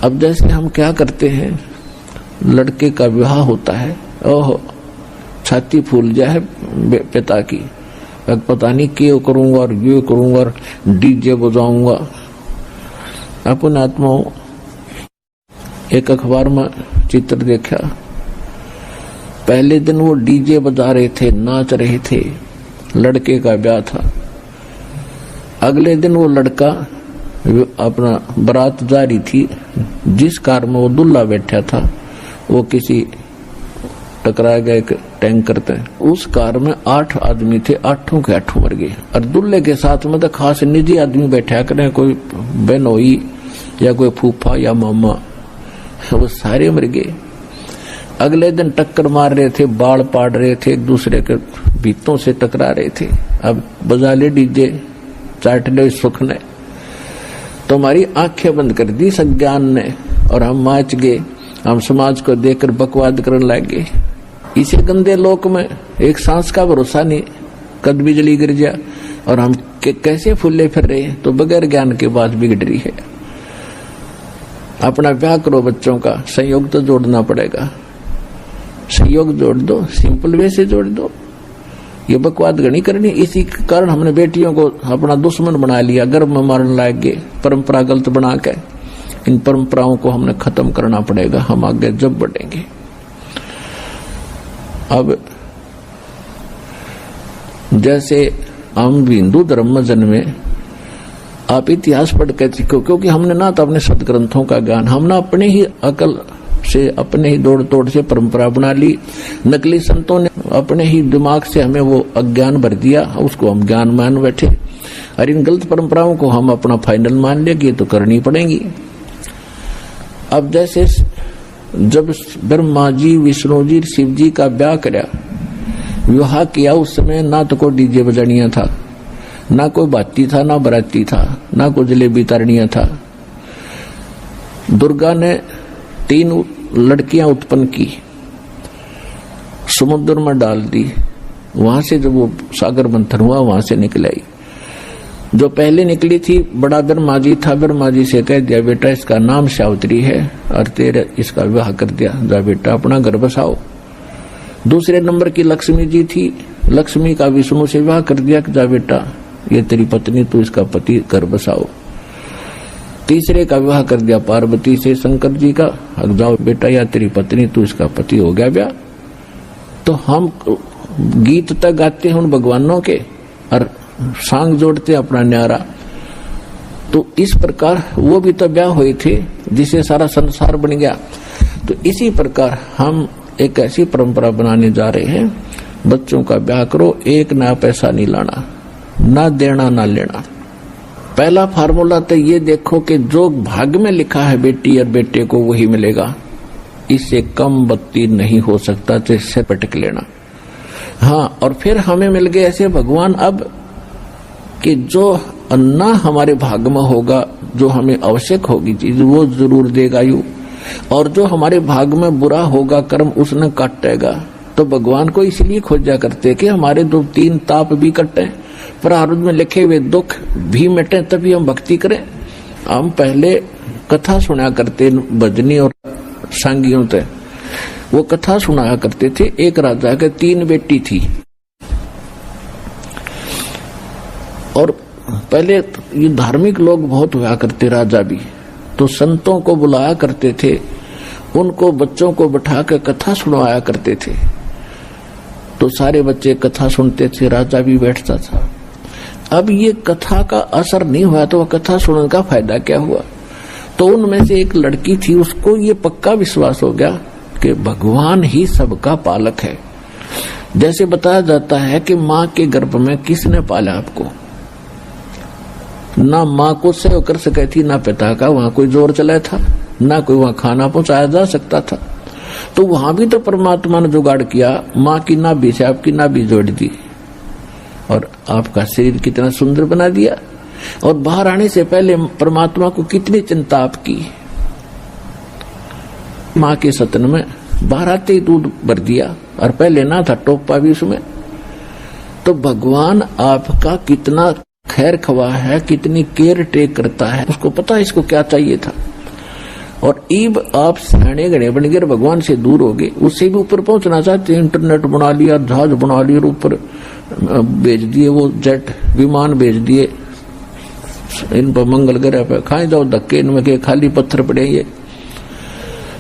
अब जैसे हम क्या करते हैं, लड़के का विवाह होता है, ओहो छाती फूल जाए पिता की, अब पता नहीं क्यों करूंगा और ये करूंगा और डीजे बजाऊंगा। अपन आत्माओं, एक अखबार में चित्र देखा, पहले दिन वो डीजे बजा रहे थे, नाच रहे थे, लड़के का ब्याह था। अगले दिन वो लड़का अपना बारात जा रही थी, जिस कार में वो दूल्हा बैठा था वो किसी टकरा गया एक टैंकर पे। उस कार में 8 आदमी थे, 8 के 8 मर गए। और दूल्हे के साथ में तो खास निजी आदमी बैठा करें, कोई बहनोई या कोई फूफा या मामा, वो सारे मर गए। अगले दिन टक्कर मार रहे थे, बाल पाड़ रहे थे, एक दूसरे के भीतों से टकरा रहे थे। अब बजा ले डीजे, चाट ले सुख ने, तो हमारी आंखें बंद कर दी सज्ञान ने, और हम नाच गए। हम समाज को देखकर बकवाद करने लगे। इसे गंदे लोक में एक सांस का भरोसा नहीं, कद बिजली गिर जा, और हम कैसे फूले फिर रहे हैं। तो बगैर ज्ञान के बाद बिगड़ रही है। अपना ब्याह करो, बच्चों का संयोग तो जोड़ना पड़ेगा, संयोग जोड़ दो, सिंपल वे से जोड़ दो। ये बकवाद गणी करनी। इसी कारण हमने बेटियों को अपना दुश्मन बना लिया, गर्भ में मारने लग गए, परंपरा गलत बना के। इन परंपराओं को हमने खत्म करना पड़ेगा, हम आगे जब बढ़ेंगे। अब जैसे हम हिंदू धर्म में जन्मे, आप इतिहास पढ़ के सीखो, क्योंकि हमने ना तो अपने सदग्रंथों का ज्ञान, हम ना अपने ही अकल से, अपने ही दौड़ तोड़ से परंपरा बना ली। नकली संतों ने अपने ही दिमाग से हमें वो अज्ञान भर दिया, उसको हम ज्ञान मान बैठे। और इन गलत परंपराओं को हम अपना फाइनल मान लिया कि ये तो करनी पड़ेगी। अब जैसे जब ब्रह्मा जी, विष्णु जी, शिव जी का ब्याह कराया, विवाह किया, उस समय ना तो कोई डीजे बजानिया था, ना कोई बाती था, ना बराती था, ना कोई जलेबी तारनिया था। दुर्गा ने 3 लड़कियां उत्पन्न की, समुद्र में डाल दी। वहां से जब वो सागर मंथन हुआ, वहां से निकल आई। जो पहले निकली थी, बड़ा ब्रह्मा जी था, ब्रह्मा जी से कह दिया, बेटा इसका नाम सावित्री है और तेरे इसका विवाह कर दिया, जा बेटा अपना घर बसाओ। दूसरे नंबर की लक्ष्मी जी थी, लक्ष्मी का विष्णु से विवाह कर दिया, जा बेटा ये तेरी पत्नी, तू इसका पति घर बसाओ। तीसरे का विवाह कर दिया पार्वती से, शंकर जी का, अब जाओ बेटा या तेरी पत्नी, तू इसका पति हो गया ब्याह। तो हम गीत तक गाते हैं उन भगवानों के और सांग जोड़ते अपना न्यारा। तो इस प्रकार वो भी तो ब्याह हुए थे जिसे सारा संसार बन गया। तो इसी प्रकार हम एक ऐसी परंपरा बनाने जा रहे हैं, बच्चों का ब्याह करो, एक ना पैसा नहीं लाना, ना देना ना लेना। पहला फार्मूला तो ये देखो कि जो भाग्य में लिखा है बेटी और बेटे को वही मिलेगा, इससे कम बत्ती नहीं हो सकता, तो इससे पटक लेना। हाँ, और फिर हमें मिल गए ऐसे भगवान अब कि जो अन्ना हमारे भाग्य में होगा, जो हमें आवश्यक होगी चीज, वो जरूर देगा यू, और जो हमारे भाग्य में बुरा होगा कर्म, उसने काटेगा। तो भगवान को इसलिए खोजा करते कि हमारे 2-3 ताप भी कटे, प्रारब्ध में लिखे हुए दुख भी मिटे, तभी हम भक्ति करें। हम पहले कथा सुना करते, भजनी और सांगियों से वो कथा सुनाया करते थे। एक राजा के 3 बेटी थी, और पहले ये धार्मिक लोग बहुत हुआ करते, राजा भी, तो संतों को बुलाया करते थे, उनको बच्चों को बैठा कर कथा सुनवाया करते थे। तो सारे बच्चे कथा सुनते थे, राजा भी बैठता था। अब ये कथा का असर नहीं हुआ, तो वह कथा सुनने का फायदा क्या हुआ। तो उनमें से एक लड़की थी, उसको ये पक्का विश्वास हो गया कि भगवान ही सबका पालक है। जैसे बताया जाता है कि माँ के गर्भ में किसने पाला आपको, ना माँ को सेव कर सके थी, ना पिता का वहां कोई जोर चला था, ना कोई वहां खाना पहुंचाया जा सकता था। तो वहां भी तो परमात्मा ने जुगाड़ किया, माँ की नाभि से आपकी नाभि जोड़ दी और आपका शरीर कितना सुंदर बना दिया। और बाहर आने से पहले परमात्मा को कितनी चिंता आपकी, माँ के सतन में बाहर आते ही दूध भर दिया, और पहले ना था टोपा भी उसमें। तो भगवान आपका कितना खैर खवा है, कितनी केयर टेक करता है, उसको पता है इसको क्या चाहिए था। और ईब आप सियाने गणे बन गए, भगवान से दूर हो गए, उससे भी ऊपर पहुंचना चाहते हैं। इंटरनेट बना लिया, जहाज बना लिए, ऊपर भेज दिए, वो जेट विमान भेज दिए इन पर, मंगल ग्रह पे खाए जाओ धक्के, इनमें के खाली पत्थर पड़े। ये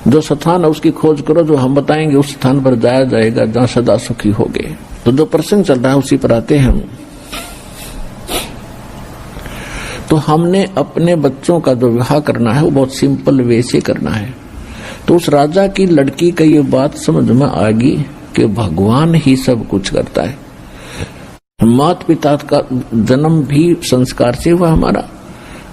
जो स्थान है उसकी खोज करो, जो हम बताएंगे उस स्थान पर जाया जाएगा जहां सदा सुखी हो गए। तो जो प्रसंग चल रहा है उसी पर आते हैं हम। तो हमने अपने बच्चों का जो विवाह करना है वो बहुत सिंपल वे से करना है। तो उस राजा की लड़की का ये बात समझ में आ गई कि भगवान ही सब कुछ करता है। माता पिता का जन्म भी संस्कार से हुआ हमारा।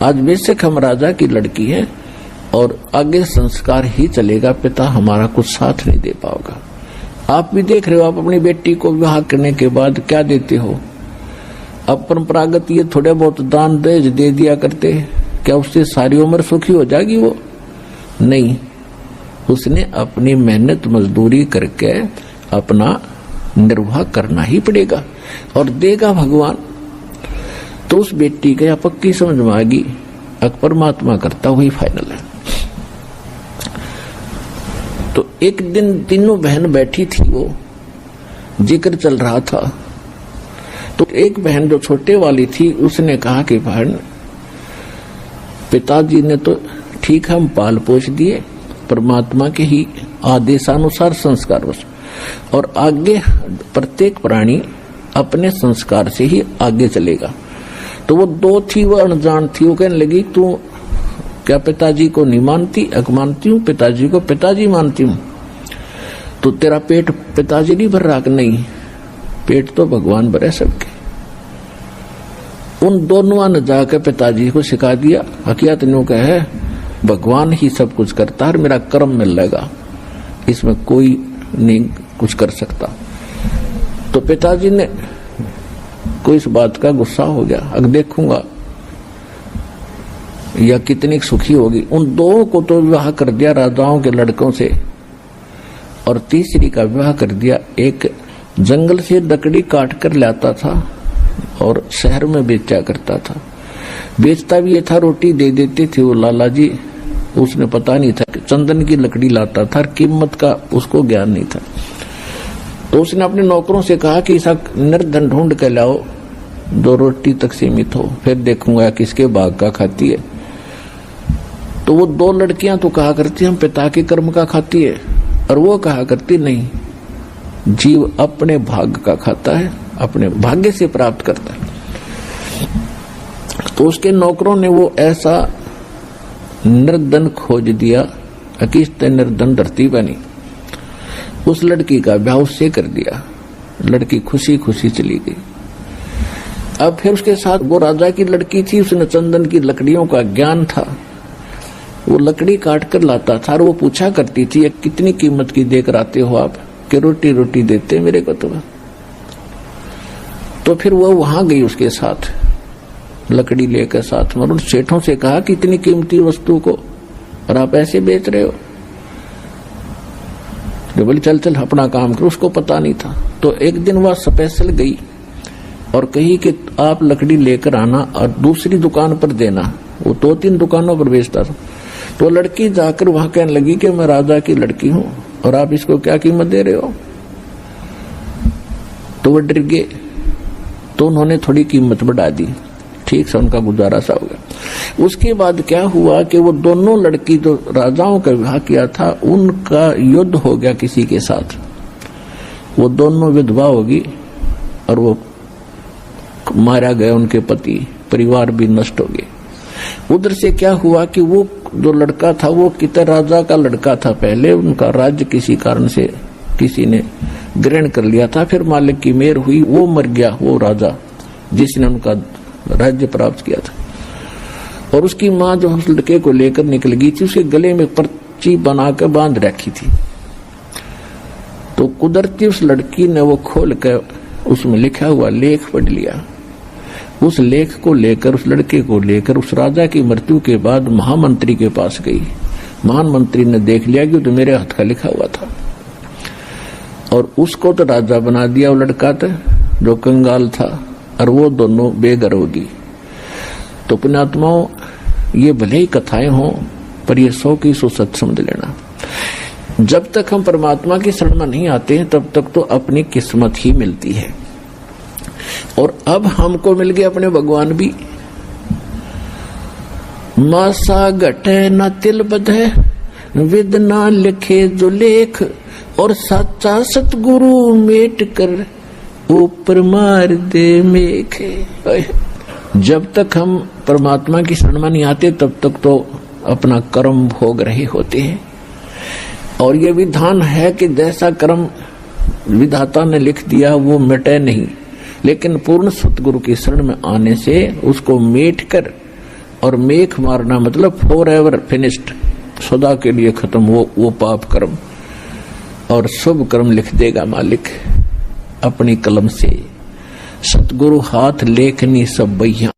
आज बेशक हम राजा की लड़की है और आगे संस्कार ही चलेगा, पिता हमारा कुछ साथ नहीं दे पाएगा। आप भी देख रहे हो, आप अपनी बेटी को विवाह करने के बाद क्या देते हो? अब परंपरागत ये थोड़े बहुत दान दहेज दे दिया करते, क्या उससे सारी उम्र सुखी हो जाएगी वो? नहीं, उसने अपनी मेहनत मजदूरी करके अपना निर्वाह करना ही पड़ेगा और देगा भगवान। तो उस बेटी का पक्की समझ में आ गई, परमात्मा करता वही फाइनल है। तो एक दिन तीनों बहन बैठी थी, वो जिक्र चल रहा था। तो एक बहन जो छोटे वाली थी उसने कहा कि बहन, पिताजी ने तो ठीक हम पाल पोष दिए, परमात्मा के ही आदेशानुसार संस्कार बस, और आगे प्रत्येक प्राणी अपने संस्कार से ही आगे चलेगा। तो वो दो थी, वो अनजान थी, वो कहने लगी तू क्या पिताजी को नहीं मानती? अक मानती हूँ, पिताजी को पिताजी मानती हूँ। तो तेरा पेट पिताजी नहीं भर रहा? नहीं, पेट तो भगवान भरे सबके। उन दोनों ने जाकर पिताजी को सिखा दिया, हकीकत न्यू कहे भगवान ही सब कुछ करता है, मेरा कर्म मिल लेगा, इसमें कोई नहीं कुछ कर सकता। तो पिताजी ने कोई इस बात का गुस्सा हो गया, अब देखूंगा या कितनी सुखी होगी। उन दो को तो विवाह कर दिया राजाओं के लड़कों से, और तीसरी का विवाह कर दिया एक जंगल से लकड़ी काट कर लाता था और शहर में बेचा करता था। बेचता भी ये था, रोटी दे देते थे वो लाला जी, उसने पता नहीं था कि चंदन की लकड़ी लाता था, कीमत का उसको ज्ञान नहीं था। तो उसने अपने नौकरों से कहा कि ऐसा निर्धन ढूंढ के लाओ जो रोटी तक सीमित हो, फिर देखूंगा किसके बाग का खाती है। तो वो दो लड़कियां तो कहा करती हम पिता के कर्म का खाती है, और वो कहा करती नहीं, जीव अपने भाग्य का खाता है, अपने भाग्य से प्राप्त करता है। तो उसके नौकरों ने वो ऐसा निर्धन खोज दिया, अकिस्त निर्धन धरती बनी। उस लड़की का ब्याह उससे कर दिया, लड़की खुशी खुशी चली गई। अब फिर उसके साथ वो राजा की लड़की थी, उसने चंदन की लकड़ियों का ज्ञान था, वो लकड़ी काट कर लाता था और वो पूछा करती थी कितनी कीमत की देकर आते हो आप? कि रोटी रोटी देते मेरे को तो फिर वो वहां गई उसके साथ लकड़ी लेकर साथ में, उन सेठों से कहा कि इतनी कीमती वस्तु को और आप ऐसे बेच रहे हो? तो बोले चल चल अपना काम करो, उसको पता नहीं था। तो एक दिन वह स्पेशल गई और कही कि आप लकड़ी लेकर आना और दूसरी दुकान पर देना, वो 2-3 दुकानों पर बेचता था। तो लड़की जाकर वहां कहने लगी कि मैं राजा की लड़की हूं और आप इसको क्या कीमत दे रहे हो? तो वो डर गए, तो उन्होंने थोड़ी कीमत बढ़ा दी, ठीक से उनका गुजारा सा हो गया। उसके बाद क्या हुआ कि वो दोनों लड़की जो राजाओं का विवाह किया था उनका युद्ध हो गया किसी के साथ, वो दोनों विधवा होगी और वो मारा गया, उनके पति परिवार भी नष्ट हो गए। उधर से क्या हुआ कि वो जो लड़का था वो कितने राजा का लड़का था, पहले उनका राज्य किसी कारण से किसी ने ग्रहण कर लिया था, फिर मालिक की मेहर हुई, वो मर गया, वो राजा जिसने उनका राज्य प्राप्त किया था। और उसकी माँ जो उस लड़के को लेकर निकल गई थी, उसके गले में पर्ची बनाकर बांध रखी थी। तो कुदरती उस लड़की ने वो खोल कर उसमें लिखा हुआ लेख पढ़ लिया। उस लेख को लेकर, उस लड़के को लेकर उस राजा की मृत्यु के बाद महामंत्री के पास गई। महामंत्री ने देख लिया कि तो मेरे हाथ का लिखा हुआ था, और उसको तो राजा बना दिया वो लड़का था जो कंगाल था, और वो दोनों बेघर होगी। तो पुण्यात्माओं, ये भले ही कथाएं हों, पर ये 100 की 100 सच समझ लेना। जब तक हम परमात्मा की शरण में नहीं आते हैं तब तक तो अपनी किस्मत ही मिलती है। और अब हमको मिल गए अपने भगवान भी। मासा घटे न तिल बधे, विद ना लिखे जो लेख, और सच्चा सतगुरु मेट कर ऊपर मार दे मेघ। जब तक हम परमात्मा की शरण में नहीं आते तब तक तो अपना कर्म भोग रहे होते हैं। और ये विधान है कि जैसा कर्म विधाता ने लिख दिया वो मिटे नहीं, लेकिन पूर्ण सतगुरु की शरण में आने से उसको मेट कर, और मेघ मारना मतलब फॉर एवर फिनिश्ड, सदा के लिए खत्म वो पाप कर्म, और शुभ कर्म लिख देगा मालिक अपनी कलम से। सतगुरु हाथ लेखनी सब बैया।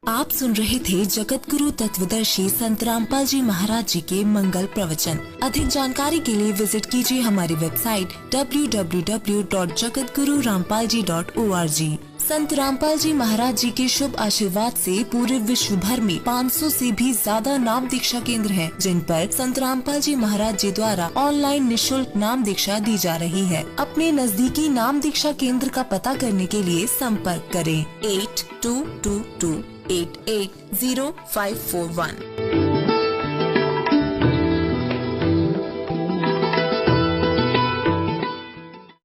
आप सुन रहे थे जगत गुरु तत्वदर्शी संत रामपाल जी महाराज जी के मंगल प्रवचन। अधिक जानकारी के लिए विजिट कीजिए हमारी वेबसाइट www.jagatgururampalji.org। संत रामपाल जी महाराज जी के शुभ आशीर्वाद से पूरे विश्व भर में 500 से भी ज्यादा नाम दीक्षा केंद्र हैं, जिन पर संत रामपाल जी महाराज जी द्वारा ऑनलाइन निशुल्क नाम दीक्षा दी जा रही है। अपने नजदीकी नाम दीक्षा केंद्र का पता करने के लिए संपर्क करें 8222880541।